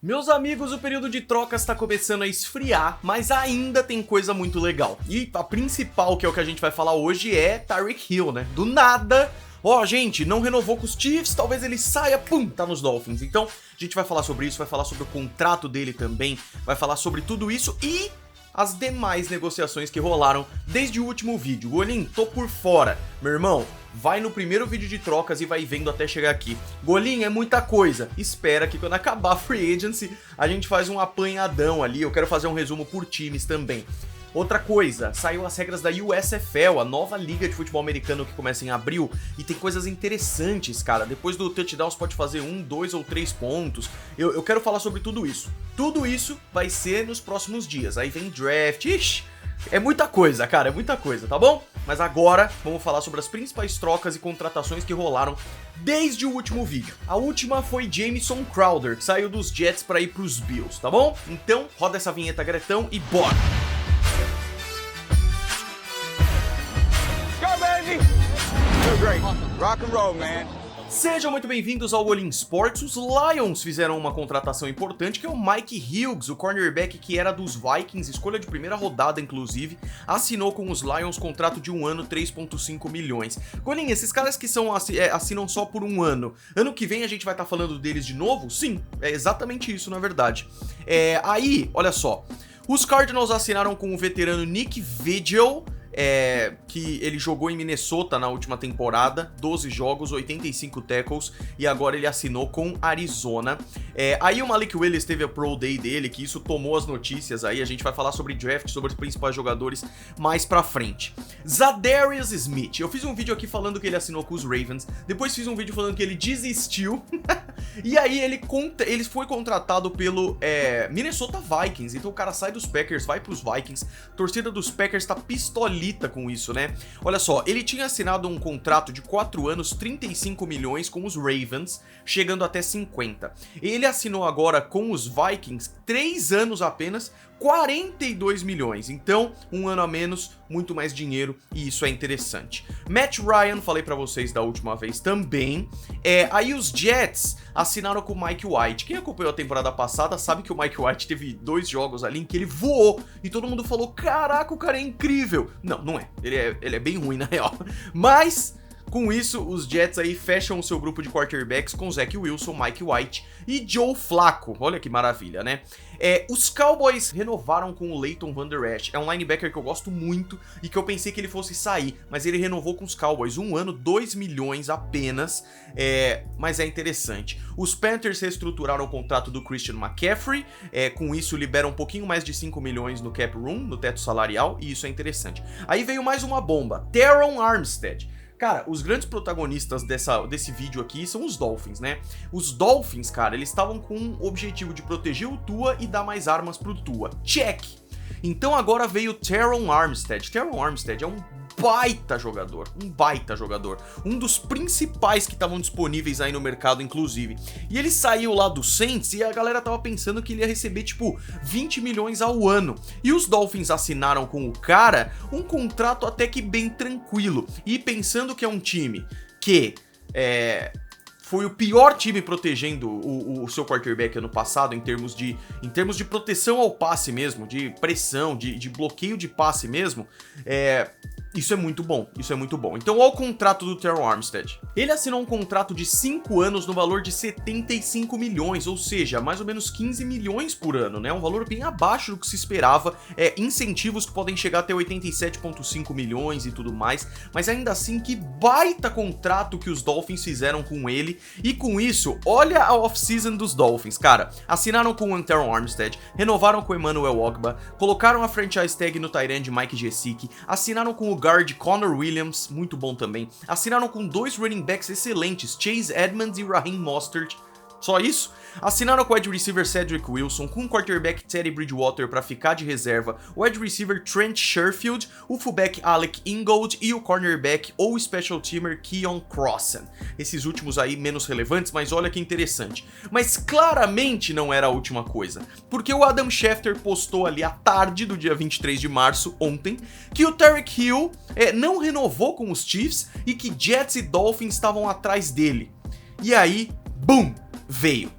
Meus amigos, o período de trocas está começando a esfriar, mas ainda tem coisa muito legal. E a principal, que é o que a gente vai falar hoje, é Tyreek Hill, né? Do nada, gente, não renovou com os Chiefs, talvez ele saia, pum, tá nos Dolphins. Então, a gente vai falar sobre isso, vai falar sobre o contrato dele também, vai falar sobre tudo isso e as demais negociações que rolaram desde o último vídeo. Golim, tô por fora. Meu irmão, vai no primeiro vídeo de trocas e vai vendo até chegar aqui. Golim, é muita coisa. Espera que quando acabar a Free Agency, a gente faz um apanhadão ali. Eu quero fazer um resumo por times também. Outra coisa, saiu as regras da USFL, a nova liga de futebol americano que começa em abril, e tem coisas interessantes, cara. Depois do touchdown você pode fazer 1, 2 ou 3 pontos. Eu quero falar sobre tudo isso. Tudo isso vai ser nos próximos dias. Aí vem draft, ixi, é muita coisa, cara, é muita coisa, tá bom? Mas agora vamos falar sobre as principais trocas e contratações que rolaram desde o último vídeo. A última foi Jamison Crowder, que saiu dos Jets para ir pros Bills, tá bom? Então roda essa vinheta, Gretão, e bora! Rock and roll, man. Sejam muito bem-vindos ao All In Sports. Os Lions fizeram uma contratação importante, que é o Mike Hughes, o cornerback que era dos Vikings, escolha de primeira rodada inclusive, assinou com os Lions contrato de 1 ano, 3,5 milhões. Golinha, esses caras que assinam só por 1 ano, ano que vem a gente vai estar falando deles de novo? Sim, é exatamente isso na verdade. Aí, olha só, os Cardinals assinaram com o veterano Nick Vigil, que ele jogou em Minnesota na última temporada, 12 jogos, 85 tackles, e agora ele assinou com Arizona. Aí o Malik Willis teve a Pro Day dele, que isso tomou as notícias aí, a gente vai falar sobre draft, sobre os principais jogadores mais pra frente. Zadarius Smith, eu fiz um vídeo aqui falando que ele assinou com os Ravens, depois fiz um vídeo falando que ele desistiu, e aí ele foi contratado pelo Minnesota Vikings, então o cara sai dos Packers, vai pros Vikings, a torcida dos Packers tá pistolita com isso, né? Olha só, ele tinha assinado um contrato de 4 anos, 35 milhões com os Ravens, chegando até 50. Ele assinou agora com os Vikings 3 anos apenas, 42 milhões. Então, 1 ano a menos, muito mais dinheiro, e isso é interessante. Matt Ryan, falei pra vocês da última vez também. Aí os Jets assinaram com o Mike White. Quem acompanhou a temporada passada sabe que o Mike White teve 2 jogos ali em que ele voou, e todo mundo falou, caraca, o cara é incrível. Não é. Ele é bem ruim, na real. Mas com isso, os Jets aí fecham o seu grupo de quarterbacks com Zach Wilson, Mike White e Joe Flacco. Olha que maravilha, né? Os Cowboys renovaram com o Leighton Vander Esch. É um linebacker que eu gosto muito e que eu pensei que ele fosse sair, mas ele renovou com os Cowboys. 1 ano, 2 milhões apenas, mas é interessante. Os Panthers reestruturaram o contrato do Christian McCaffrey, com isso libera um pouquinho mais de 5 milhões no cap room, no teto salarial, e isso é interessante. Aí veio mais uma bomba, Teron Armstead. Cara, os grandes protagonistas desse vídeo aqui são os Dolphins, né? Os Dolphins, cara, eles estavam com o objetivo de proteger o Tua e dar mais armas pro Tua. Check! Então agora veio Teron Armstead. Teron Armstead é um baita jogador, um dos principais que estavam disponíveis aí no mercado, inclusive. E ele saiu lá do Saints e a galera tava pensando que ele ia receber, tipo, 20 milhões ao ano. E os Dolphins assinaram com o cara um contrato até que bem tranquilo. E pensando que é um time que foi o pior time protegendo o seu quarterback ano passado em termos de proteção ao passe mesmo, de pressão, de bloqueio de passe mesmo, isso é muito bom, Então, olha o contrato do Teron Armstead. Ele assinou um contrato de 5 anos no valor de 75 milhões, ou seja, mais ou menos 15 milhões por ano, né? Um valor bem abaixo do que se esperava, incentivos que podem chegar até 87,5 milhões e tudo mais, mas ainda assim, que baita contrato que os Dolphins fizeram com ele, e com isso, olha a off-season dos Dolphins, cara. Assinaram com o Teron Armstead, renovaram com o Emmanuel Ogbah, colocaram a franchise tag no tight end Mike Gesicki, assinaram com o guard Connor Williams, muito bom também. Assinaram com 2 running backs excelentes, Chase Edmonds e Raheem Mostert. Só isso? Assinaram com o wide receiver Cedric Wilson, com o quarterback Teddy Bridgewater para ficar de reserva, o wide receiver Trent Sherfield, o fullback Alec Ingold e o cornerback ou special teamer Keon Crossen. Esses últimos aí menos relevantes, mas olha que interessante. Mas claramente não era a última coisa, porque o Adam Schefter postou ali à tarde do dia 23 de março, ontem, que o Tyreek Hill não renovou com os Chiefs e que Jets e Dolphins estavam atrás dele. E aí, BUM! Veio.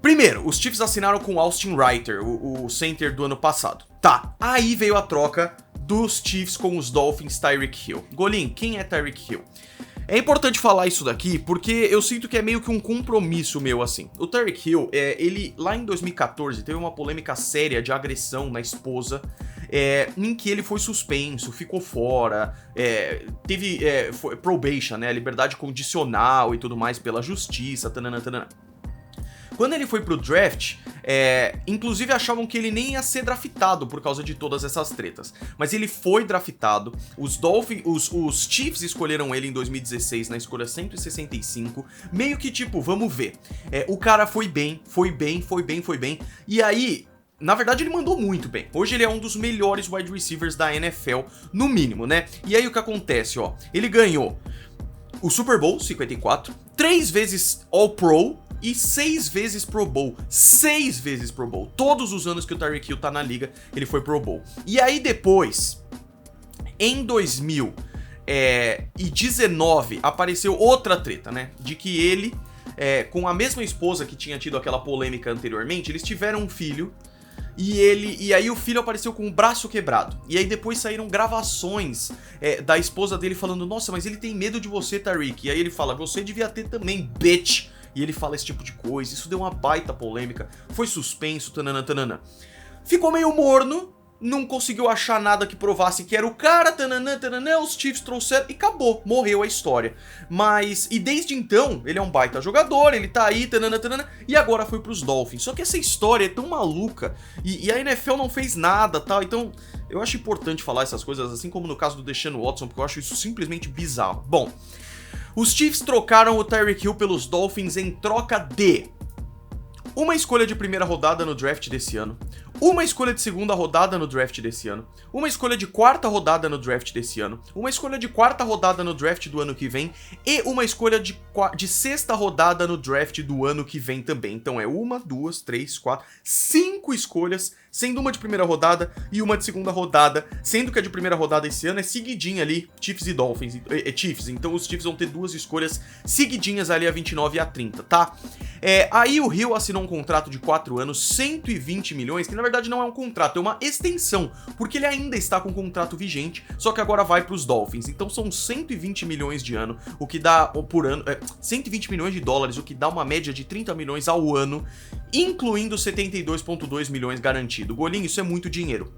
Primeiro, os Chiefs assinaram com Austin Reiter, o center do ano passado. Tá, aí veio a troca dos Chiefs com os Dolphins, Tyreek Hill. Golim, quem é Tyreek Hill? É importante falar isso daqui porque eu sinto que é meio que um compromisso meu, assim. O Tyreek Hill, ele lá em 2014 teve uma polêmica séria de agressão na esposa, em que ele foi suspenso, ficou fora, teve probation, né, liberdade condicional e tudo mais pela justiça, tanana, tanana. Quando ele foi pro draft, inclusive achavam que ele nem ia ser draftado por causa de todas essas tretas. Mas ele foi draftado, os Chiefs escolheram ele em 2016 na escolha 165, meio que tipo, vamos ver. O cara foi bem, e aí... Na verdade, ele mandou muito bem. Hoje ele é um dos melhores wide receivers da NFL, no mínimo, né? E aí o que acontece, ó? Ele ganhou o Super Bowl 54, 3 vezes All-Pro e 6 vezes Pro Bowl. 6 vezes Pro Bowl. Todos os anos que o Tyreek Hill tá na liga, ele foi Pro Bowl. E aí depois, em 2019, apareceu outra treta, né? De que ele, com a mesma esposa que tinha tido aquela polêmica anteriormente, eles tiveram um filho. E aí o filho apareceu com o braço quebrado. E aí depois saíram gravações da esposa dele falando: nossa, mas ele tem medo de você, Tyreek. E aí ele fala: você devia ter também, bitch. E ele fala esse tipo de coisa. Isso deu uma baita polêmica. Foi suspenso, tanana, tanana. Ficou meio morno. Não conseguiu achar nada que provasse que era o cara, tananã, tananã, os Chiefs trouxeram e acabou, morreu a história. Mas, e desde então, ele é um baita jogador, ele tá aí, tananã, tananã, e agora foi pros Dolphins. Só que essa história é tão maluca, e a NFL não fez nada, tal, então eu acho importante falar essas coisas, assim como no caso do Deshaun Watson, porque eu acho isso simplesmente bizarro. Bom, os Chiefs trocaram o Tyreek Hill pelos Dolphins em troca de uma escolha de primeira rodada no draft desse ano, uma escolha de segunda rodada no draft desse ano, uma escolha de quarta rodada no draft desse ano, uma escolha de quarta rodada no draft do ano que vem e uma escolha de sexta rodada no draft do ano que vem também. Então é 1, 2, 3, 4, 5 escolhas, sendo uma de primeira rodada e uma de segunda rodada, sendo que a de primeira rodada esse ano é seguidinha ali, Chiefs e Dolphins, Chiefs, então os Chiefs vão ter 2 escolhas seguidinhas ali a 29 e a 30, tá? Aí o Hill assinou um contrato de 4 anos, 120 milhões, que na verdade não é um contrato, é uma extensão, porque ele ainda está com um contrato vigente, só que agora vai para os Dolphins. Então são 120 milhões de ano, o que dá por ano, 120 milhões de dólares, o que dá uma média de 30 milhões ao ano, incluindo 72,2 milhões garantido. Golinho, isso é muito dinheiro,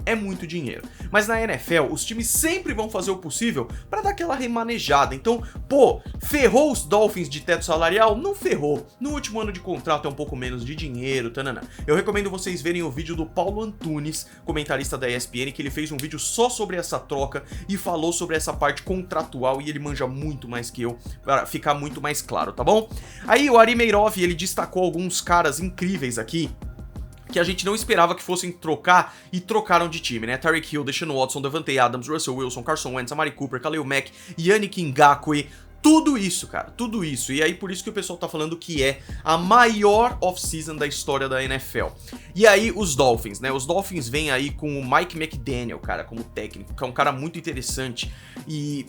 Mas na NFL, os times sempre vão fazer o possível para dar aquela remanejada. Então, pô, ferrou os Dolphins de teto salarial? Não ferrou. No último ano de contrato é um pouco menos de dinheiro, tanana. Eu recomendo vocês verem o vídeo do Paulo Antunes, comentarista da ESPN, que ele fez um vídeo só sobre essa troca e falou sobre essa parte contratual e ele manja muito mais que eu, para ficar muito mais claro, tá bom? Aí o Ari Meirov, ele destacou alguns caras incríveis aqui, que a gente não esperava que fossem trocar e trocaram de time, né? Tyreek Hill, Deshaun Watson, Davante Adams, Russell Wilson, Carson Wentz, Amari Cooper, Khalil Mack, Yannick Ngakoue. Tudo isso, cara, tudo isso. E aí por isso que o pessoal tá falando que é a maior off-season da história da NFL. E aí os Dolphins, né? Os Dolphins vêm aí com o Mike McDaniel, cara, como técnico, que é um cara muito interessante e...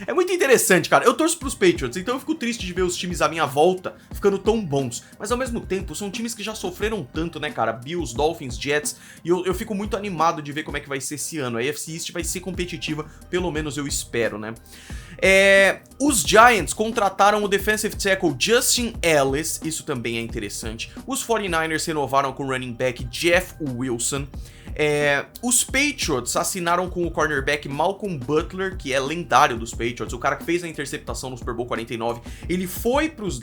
É muito interessante, cara. Eu torço pros Patriots, então eu fico triste de ver os times à minha volta ficando tão bons. Mas ao mesmo tempo, são times que já sofreram tanto, né, cara? Bills, Dolphins, Jets. E eu fico muito animado de ver como é que vai ser esse ano. A AFC East vai ser competitiva, pelo menos eu espero, né? Os Giants contrataram o defensive tackle Justin Ellis, isso também é interessante. Os 49ers renovaram com o running back Jeff Wilson. Os Patriots assinaram com o cornerback Malcolm Butler, que é lendário dos Patriots, o cara que fez a interceptação no Super Bowl 49. Ele foi pros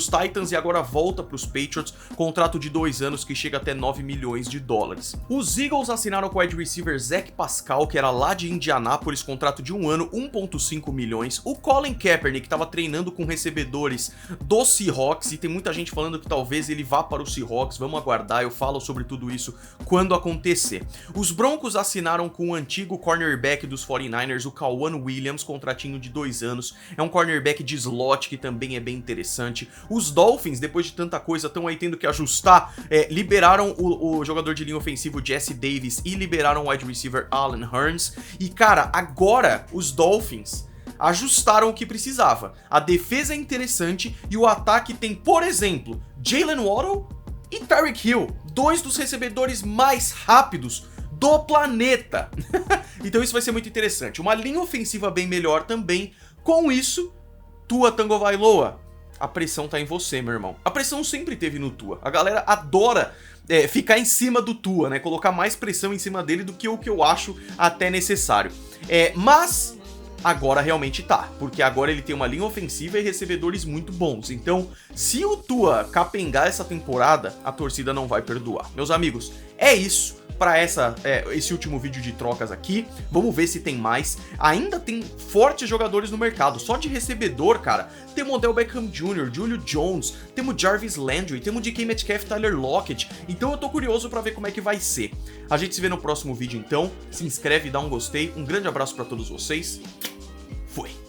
Titans e agora volta pros Patriots, contrato de 2 anos que chega até 9 milhões de dólares. Os Eagles assinaram com o wide receiver Zach Pascal, que era lá de Indianápolis, contrato de 1 ano, 1,5 milhões. O Colin Kaepernick, que estava treinando com recebedores do Seahawks, e tem muita gente falando que talvez ele vá para o Seahawks, vamos aguardar, eu falo sobre tudo isso quando acontecer. Os Broncos assinaram com o antigo cornerback dos 49ers, o Kawan Williams, contratinho de 2 anos. É um cornerback de slot que também é bem interessante. Os Dolphins, depois de tanta coisa, estão aí tendo que ajustar. Liberaram o jogador de linha ofensivo Jesse Davis e liberaram o wide receiver Allen Hurns. E cara, agora os Dolphins ajustaram o que precisava. A defesa é interessante e o ataque tem, por exemplo, Jalen Waddle e Tyreek Hill, dois dos recebedores mais rápidos do planeta. Então isso vai ser muito interessante. Uma linha ofensiva bem melhor também. Com isso, Tua Tagovailoa, a pressão tá em você, meu irmão. A pressão sempre teve no Tua. A galera adora ficar em cima do Tua, né? Colocar mais pressão em cima dele do que o que eu acho até necessário. Mas agora realmente tá, porque agora ele tem uma linha ofensiva e recebedores muito bons. Então, se o Tua capengar essa temporada, a torcida não vai perdoar. Meus amigos, é isso para esse último vídeo de trocas aqui. Vamos ver se tem mais. Ainda tem fortes jogadores no mercado. Só de recebedor, cara, temos Odell Beckham Jr., Julio Jones, temos Jarvis Landry, temos DK Metcalf, Tyler Lockett. Então eu tô curioso para ver como é que vai ser. A gente se vê no próximo vídeo então. Se inscreve, dá um gostei. Um grande abraço para todos vocês. Fui!